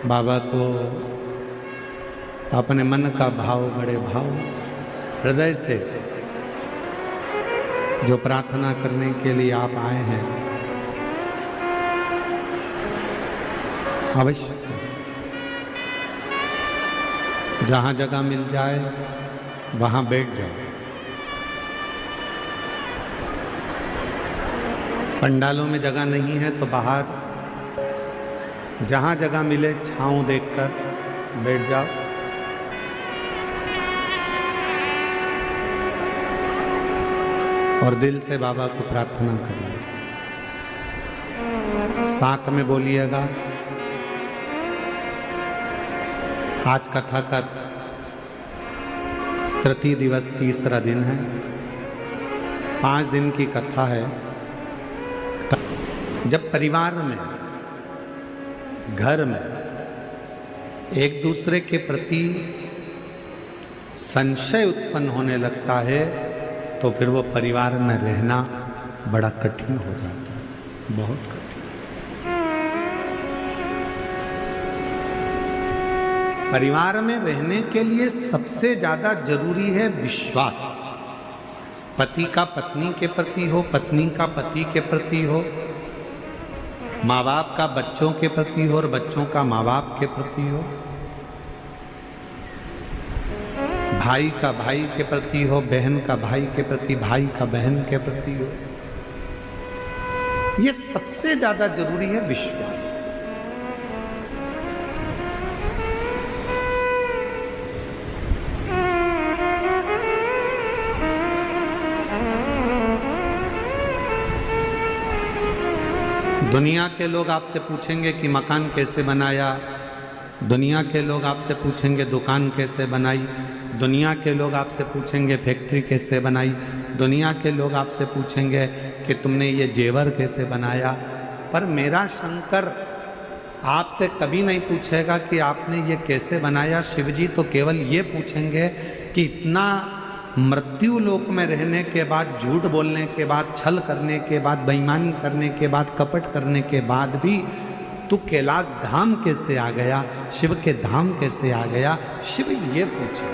बाबा को अपने मन का भाव, बड़े भाव हृदय से जो प्रार्थना करने के लिए आप आए हैं अवश्य जहाँ जगह मिल जाए वहाँ बैठ जाओ। पंडालों में जगह नहीं है तो बाहर जहाँ जगह मिले छांव देखकर बैठ जाओ। और दिल से बाबा को प्रार्थना करिए। साथ में बोलिएगा। आज कथा का तृतीय दिवस, तीसरा दिन है। 5 दिन की कथा है। जब परिवार में, घर में एक दूसरे के प्रति संशय उत्पन्न होने लगता है तो फिर वो परिवार में रहना बड़ा कठिन हो जाता है, बहुत कठिन। परिवार में रहने के लिए सबसे ज्यादा जरूरी है विश्वास। पति का पत्नी के प्रति हो, पत्नी का पति के प्रति हो, माँ बाप का बच्चों के प्रति हो और बच्चों का माँ बाप के प्रति हो, भाई का भाई के प्रति हो, बहन का भाई के प्रति, भाई का बहन के प्रति हो। ये सबसे ज्यादा जरूरी है विश्वास। दुनिया के लोग आपसे पूछेंगे कि मकान कैसे बनाया, दुनिया के लोग आपसे पूछेंगे दुकान कैसे बनाई, दुनिया के लोग आपसे पूछेंगे फैक्ट्री कैसे बनाई, दुनिया के लोग आपसे पूछेंगे कि तुमने ये जेवर कैसे बनाया। पर मेरा शंकर आपसे कभी नहीं पूछेगा कि आपने ये कैसे बनाया। शिवजी तो केवल ये पूछेंगे कि इतना मृत्यु लोक में रहने के बाद, झूठ बोलने के बाद, छल करने के बाद, बेईमानी करने के बाद, कपट करने के बाद भी तू कैलाश धाम कैसे आ गया, शिव के धाम कैसे आ गया। शिव ये पूछे।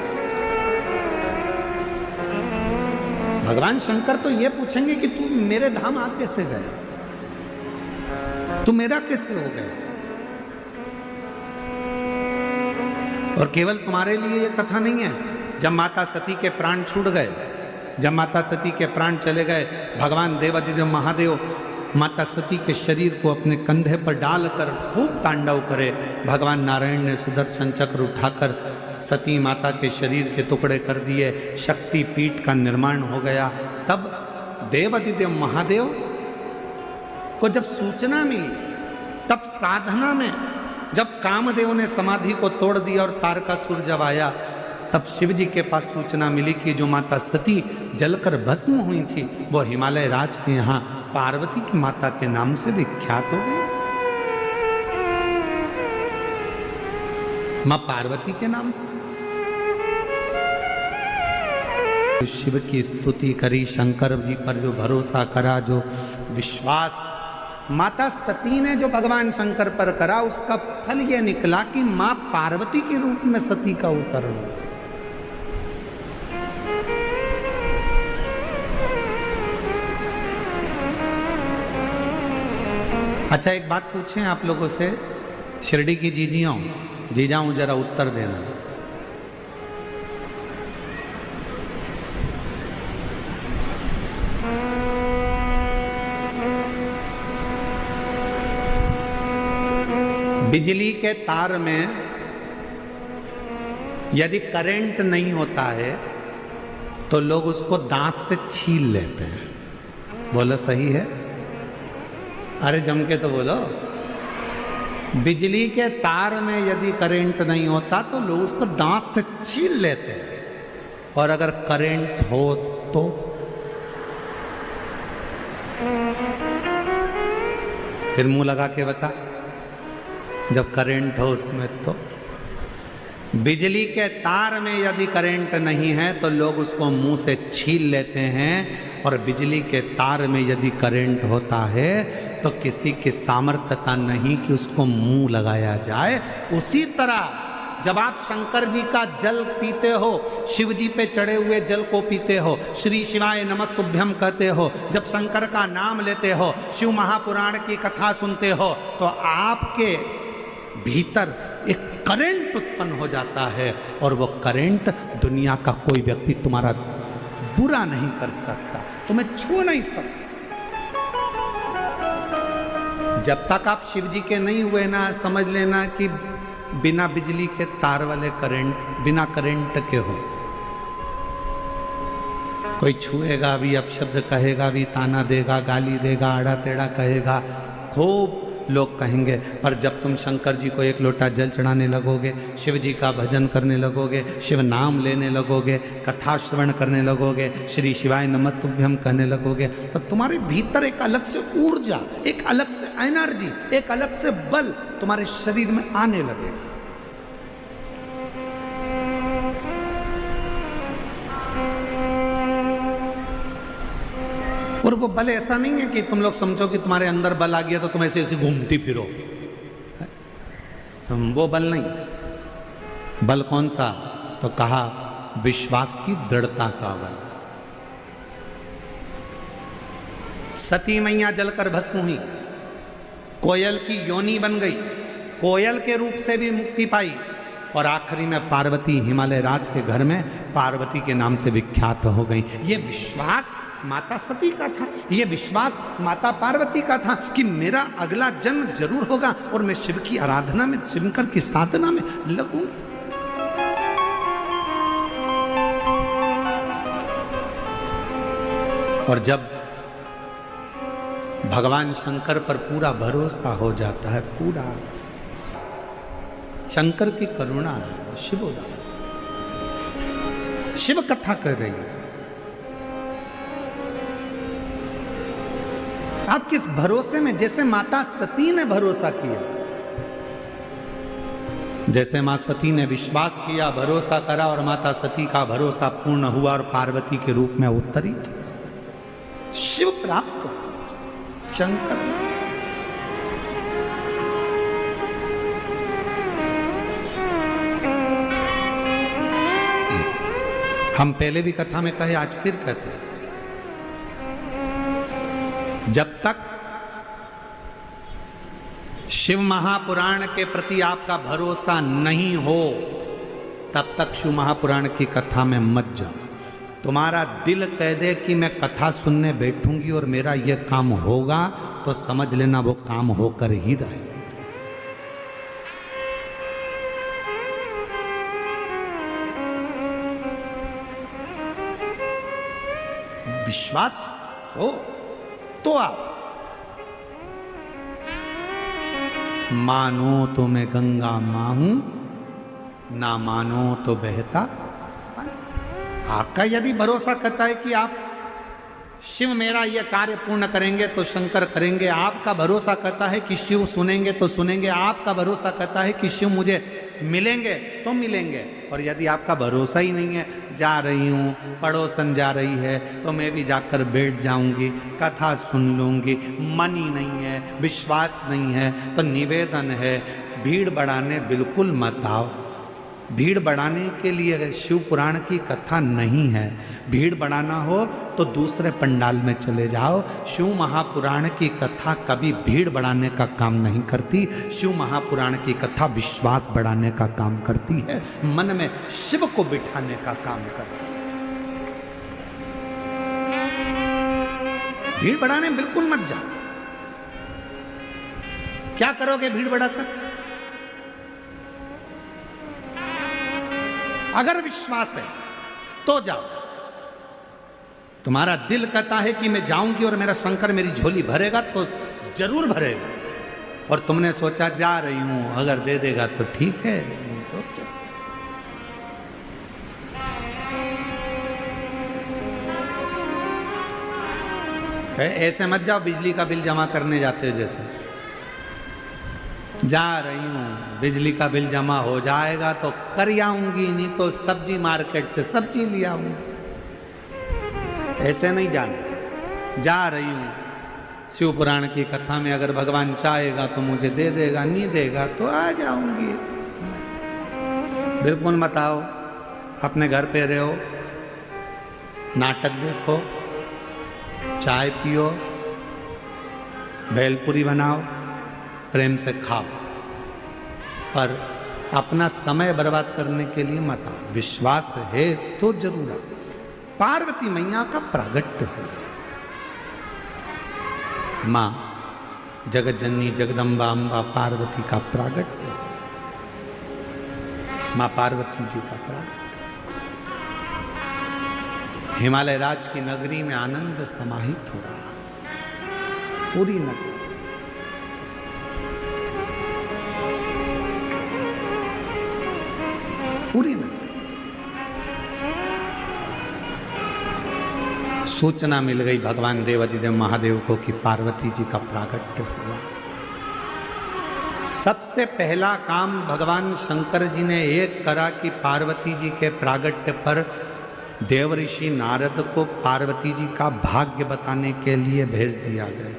भगवान शंकर तो ये पूछेंगे कि तू मेरे धाम आ कैसे गया, तू मेरा कैसे हो गया। और केवल तुम्हारे लिए ये कथा नहीं है। जब माता सती के प्राण छूट गए, जब माता सती के प्राण चले गए, भगवान देवादिदेव महादेव माता सती के शरीर को अपने कंधे पर डालकर खूब तांडव करे। भगवान नारायण ने सुदर्शन चक्र उठाकर सती माता के शरीर के टुकड़े कर दिए। शक्ति पीठ का निर्माण हो गया। तब देवादिदेव महादेव को जब सूचना मिली, तब साधना में जब कामदेव ने समाधि को तोड़ दिया और तारकासुर जब आया, तब शिव जी के पास सूचना मिली कि जो माता सती जलकर भस्म हुई थी वो हिमालय राज के यहाँ पार्वती की माता के नाम से विख्यात हो गई। मां पार्वती के नाम से शिव की स्तुति करी, शंकर जी पर जो भरोसा करा, जो विश्वास माता सती ने जो भगवान शंकर पर करा, उसका फल यह निकला कि मां पार्वती के रूप में सती का अवतरण। अच्छा, एक बात पूछें आप लोगों से, शिरडी की जीजाऊं जरा उत्तर देना। बिजली के तार में यदि करंट नहीं होता है तो लोग उसको दांत से छील लेते हैं। बोलो सही है? अरे जम के तो बोलो। बिजली के तार में यदि करंट नहीं होता तो लोग उसको दांत से छील लेते हैं, और अगर करंट हो तो फिर मुंह लगा के बता। जब करंट हो उसमें तो, बिजली के तार में यदि करंट नहीं है तो लोग उसको मुंह से छील लेते हैं, और बिजली के तार में यदि करंट होता है तो किसी की सामर्थ्यता नहीं कि उसको मुंह लगाया जाए। उसी तरह जब आप शंकर जी का जल पीते हो, शिव जी पे चढ़े हुए जल को पीते हो, श्री शिवाय नमस्तुभ्यम कहते हो, जब शंकर का नाम लेते हो, शिव महापुराण की कथा सुनते हो, तो आपके भीतर एक करंट उत्पन्न हो जाता है और वो करंट दुनिया का कोई व्यक्ति तुम्हारा बुरा नहीं कर सकता, तुम्हें छू नहीं सकता। जब तक आप शिव जी के नहीं हुए ना, समझ लेना कि बिना बिजली के तार वाले करंट, बिना करंट के हो। कोई छुएगा भी, अपशब्द कहेगा भी, ताना देगा, गाली देगा, आड़ा टेढ़ा कहेगा, खूब लोग कहेंगे। पर जब तुम शंकर जी को एक लोटा जल चढ़ाने लगोगे, शिव जी का भजन करने लगोगे, शिव नाम लेने लगोगे, कथा श्रवण करने लगोगे, श्री शिवाय नमस्तुभ्यम कहने लगोगे, तो तुम्हारे भीतर एक अलग से ऊर्जा, एक अलग से एनर्जी, एक अलग से बल तुम्हारे शरीर में आने लगेगा। और वो बल ऐसा नहीं है कि तुम लोग समझो कि तुम्हारे अंदर बल आ गया तो तुम ऐसे ऐसे घूमती फिरो, वो बल नहीं। बल कौन सा? तो कहा विश्वास की दृढ़ता का बल। सती मैया जलकर भस्म हुई, कोयल की योनि बन गई, कोयल के रूप से भी मुक्ति पाई, और आखिरी में पार्वती हिमालय राज के घर में पार्वती के नाम से विख्यात हो गई। ये विश्वास माता सती का था, ये विश्वास माता पार्वती का था कि मेरा अगला जन्म जरूर होगा और मैं शिव की आराधना में, शंकर की साधना में लगूं। और जब भगवान शंकर पर पूरा भरोसा हो जाता है, पूरा शंकर की करुणा है, शिव कथा कर रही है, आप किस भरोसे में, जैसे माता सती ने भरोसा किया, जैसे मां सती ने विश्वास किया, भरोसा करा, और माता सती का भरोसा पूर्ण हुआ और पार्वती के रूप में अवतरित शिव प्राप्त हो, शंकर। हम पहले भी कथा में कहे, आज फिर कहते हैं, जब तक शिव महापुराण के प्रति आपका भरोसा नहीं हो, तब तक शिव महापुराण की कथा में मत जाओ। तुम्हारा दिल कह दे कि मैं कथा सुनने बैठूंगी और मेरा यह काम होगा, तो समझ लेना वो काम होकर ही रहे। विश्वास हो तो आप मानो तो मैं गंगा मां हूं, ना मानो तो बहता। आपका यदि भरोसा करता है कि आप शिव मेरा यह कार्य पूर्ण करेंगे तो शंकर करेंगे, आपका भरोसा करता है कि शिव सुनेंगे तो सुनेंगे, आपका भरोसा करता है कि शिव मुझे मिलेंगे तो मिलेंगे। और यदि आपका भरोसा ही नहीं है, जा रही हूँ, पड़ोसन जा रही है तो मैं भी जाकर बैठ जाऊंगी, कथा सुन लूंगी, मन ही नहीं है, विश्वास नहीं है, तो निवेदन है, भीड़ बढ़ाने बिल्कुल मत आओ। भीड़ बढ़ाने के लिए शिव पुराण की कथा नहीं है। भीड़ बढ़ाना हो तो दूसरे पंडाल में चले जाओ। शिव महापुराण की कथा कभी भीड़ बढ़ाने का काम नहीं करती। शिव महापुराण की कथा विश्वास बढ़ाने का काम करती है, मन में शिव को बिठाने का काम करती है। भीड़ बढ़ाने बिल्कुल मत जाओ। क्या करोगे भीड़ बढ़ाकर? अगर विश्वास है तो जाओ। तुम्हारा दिल कहता है कि मैं जाऊंगी और मेरा शंकर मेरी झोली भरेगा, तो जरूर भरेगा। और तुमने सोचा जा रही हूं, अगर दे देगा तो ठीक है, तो ऐसे मत जाओ बिजली का बिल जमा करने जाते हो जैसे। जा रही हूँ, बिजली का बिल जमा हो जाएगा तो कर आऊंगी, नहीं तो सब्जी मार्केट से सब्जी ले आऊंगी। ऐसे नहीं जाना। जा रही हूँ, शिव पुराण की कथा में अगर भगवान चाहेगा तो मुझे दे देगा, नहीं देगा तो आ जाऊंगी। बिल्कुल मत आओ, अपने घर पे रहो, नाटक देखो, चाय पियो, भेलपुरी बनाओ, प्रेम से खाओ, पर अपना समय बर्बाद करने के लिए मत आओ। विश्वास है तो जरूर आओ। पार्वती मैया का प्रागट्य हो, मां जगत जननी जगदम्बा अम्बा पार्वती का प्रागट्य, मां पार्वती जी का प्रागट्य। हिमालय राज की नगरी में आनंद समाहित हो रहा, पूरी नगरी। पूरी नगरी। सूचना मिल गई भगवान देवादिदेव महादेव को कि पार्वती जी का प्रागट्य हुआ। सबसे पहला काम भगवान शंकर जी ने एक करा कि पार्वती जी के प्रागट्य पर देव ऋषि नारद को पार्वती जी का भाग्य बताने के लिए भेज दिया गया।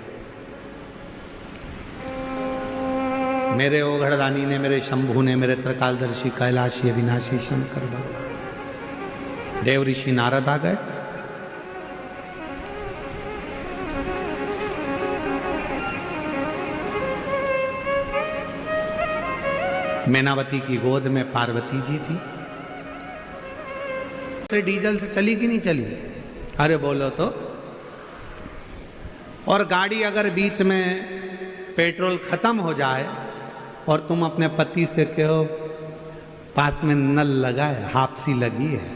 मेरे ओघड़दानी ने, मेरे शंभू ने, मेरे त्रिकालदर्शी कैलाशी अविनाशी शंकर भगवान देव ऋषि नारद आ गए। मैनावती की गोद में पार्वती जी थी। से डीजल से चली कि नहीं चली? अरे बोलो तो। और गाड़ी अगर बीच में पेट्रोल खत्म हो जाए और तुम अपने पति से कहो पास में नल लगा है, हापसी लगी है,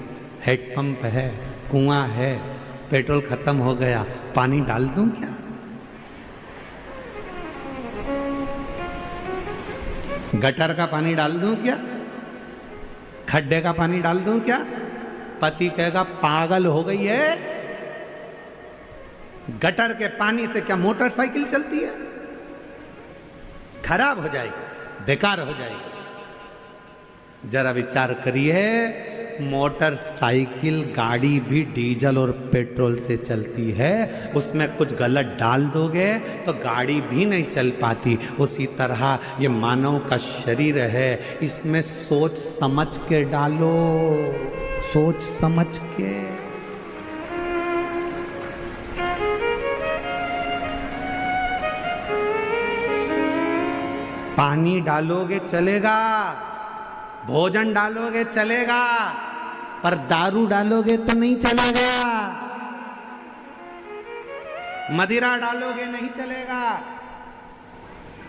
हेडपंप है, कुआं है, पेट्रोल खत्म हो गया, पानी डाल दूं क्या? गटर का पानी डाल दूं क्या? खड्डे का पानी डाल दूं क्या? पति कहेगा पागल हो गई है, गटर के पानी से क्या मोटरसाइकिल चलती है? खराब हो जाएगी, बेकार हो जाएगी। जरा विचार करिए, मोटरसाइकिल गाड़ी भी डीजल और पेट्रोल से चलती है, उसमें कुछ गलत डाल दोगे तो गाड़ी भी नहीं चल पाती। उसी तरह ये मानव का शरीर है, इसमें सोच समझ के डालो, सोच समझ के। पानी डालोगे चलेगा, भोजन डालोगे चलेगा, पर दारू डालोगे तो नहीं चलेगा, मदिरा डालोगे नहीं चलेगा,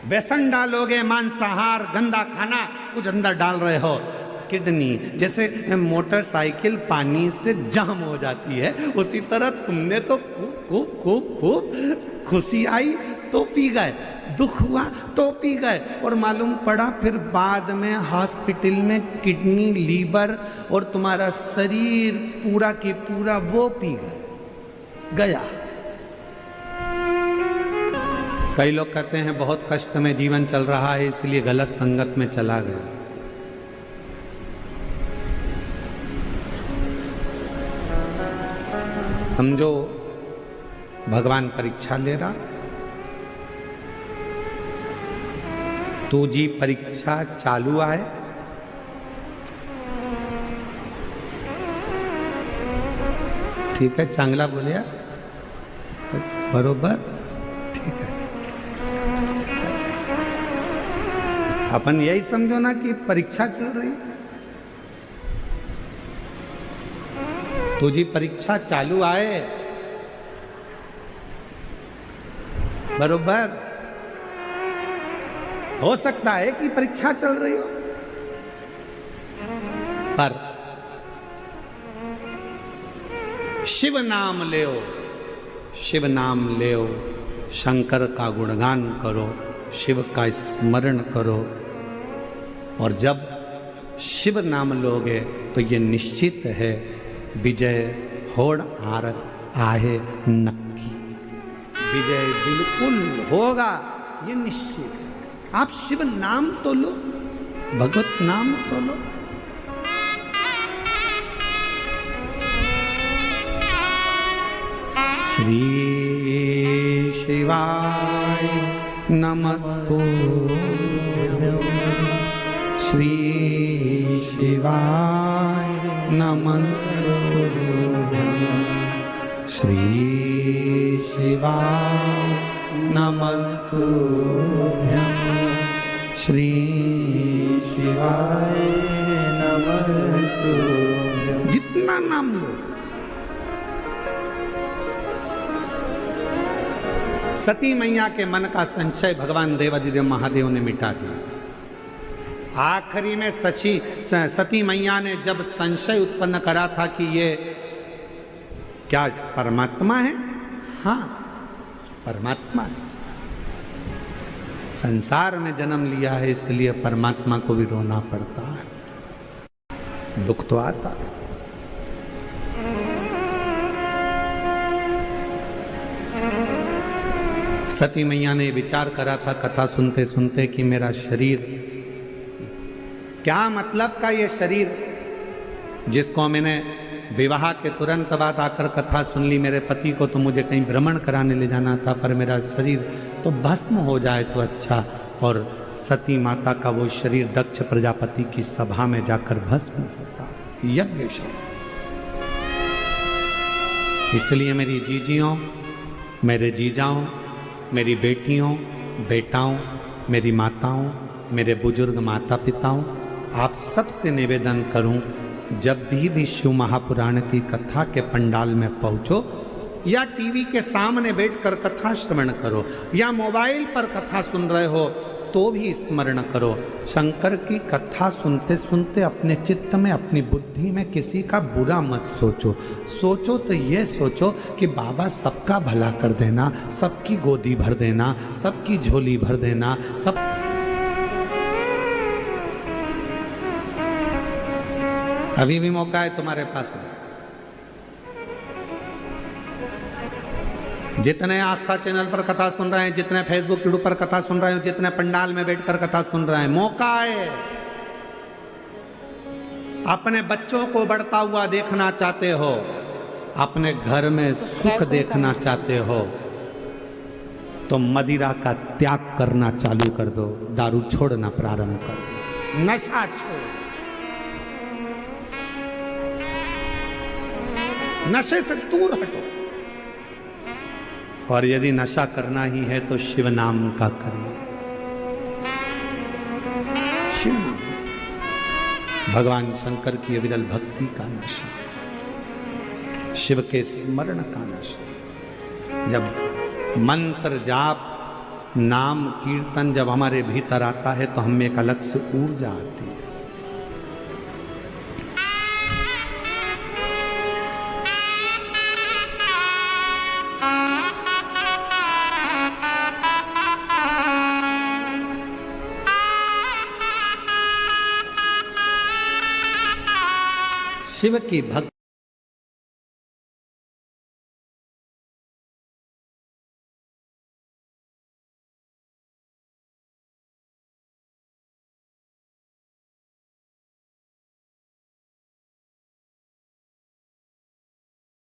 व्यसन डालोगे, मांसाहार गंदा खाना कुछ अंदर डाल रहे हो, किडनी जैसे मोटरसाइकिल पानी से जाम हो जाती है, उसी तरह तुमने तो खूब खूब खूब खूब खुशी आई तो पी गए, दुख हुआ तो पी गए, और मालूम पड़ा फिर बाद में हॉस्पिटल में किडनी, लीवर और तुम्हारा शरीर पूरा की पूरा वो पी गया। कई लोग कहते हैं बहुत कष्ट में जीवन चल रहा है इसलिए गलत संगत में चला गया। समझो भगवान परीक्षा ले रहा, तो जी परीक्षा चालू है, ठीक है, चांगला बोलिया, बरोबर, ठीक है। अपन यही समझो ना कि परीक्षा चल रही, तो जी परीक्षा चालू आए, बरोबर। हो सकता है कि परीक्षा चल रही हो, पर शिव नाम ले, शिव नाम ले, शंकर का गुणगान करो, शिव का स्मरण करो, और जब शिव नाम लोगे तो ये निश्चित है विजय होड़ आरत आहे नक्की, विजय बिल्कुल होगा, ये निश्चित है। आप शिव नाम तो लो, भगवत नाम तो लो। श्री शिवाय नमस्तुभ्यं श्री शिवाय नमस्तुभ्यं श्री शिवाय नमस्तुभ्यं श्री शिवाय नमस्तुभ्यं। जितना नाम लो। सती मैया के मन का संशय भगवान देवादिदेव महादेव ने मिटा दिया। आखिरी में सती मैया ने जब संशय उत्पन्न करा था कि ये क्या परमात्मा है, हाँ परमात्मा है, संसार में जन्म लिया है इसलिए परमात्मा को भी रोना पड़ता है, दुख तो आता है। सती मैया ने विचार करा था कथा सुनते सुनते कि मेरा शरीर क्या मतलब का, ये शरीर जिसको मैंने विवाह के तुरंत बाद आकर कथा सुन ली, मेरे पति को तो मुझे कहीं भ्रमण कराने ले जाना था, पर मेरा शरीर तो भस्म हो जाए तो अच्छा। और सती माता का वो शरीर दक्ष प्रजापति की सभा में जाकर भस्म होता, यज्ञशाला। इसलिए मेरी जीजियों, मेरे जीजाओं, मेरी बेटियों, बेटाओं, मेरी माताओं, मेरे बुजुर्ग माता पिताओं, आप सबसे निवेदन करूं, जब भी शिव महापुराण की कथा के पंडाल में पहुंचो या टीवी के सामने बैठकर कथा श्रवण करो या मोबाइल पर कथा सुन रहे हो तो भी स्मरण करो, शंकर की कथा सुनते सुनते अपने चित्त में, अपनी बुद्धि में किसी का बुरा मत सोचो। सोचो तो ये सोचो कि बाबा सबका भला कर देना, सबकी गोदी भर देना, सबकी झोली भर देना, सब। अभी भी मौका है तुम्हारे पास में। जितने आस्था चैनल पर कथा सुन रहे हैं, जितने फेसबुक यूट्यूब पर कथा सुन रहे हैं, जितने पंडाल में बैठकर कथा सुन रहे हैं, मौका है। अपने बच्चों को बढ़ता हुआ देखना चाहते हो, अपने घर में सुख देखना चाहते हो, तो मदिरा का त्याग करना चालू कर दो, दारू छोड़ना प्रारंभ कर दो, नशा छोड़, नशे से दूर हटो। और यदि नशा करना ही है तो शिव नाम का करिए, शिव नाम, भगवान शंकर की अविरल भक्ति का नशा, शिव के स्मरण का नशा। जब मंत्र जाप नाम कीर्तन जब हमारे भीतर आता है तो हमें एक अलग से ऊर्जा आती है। शिव की भक्ति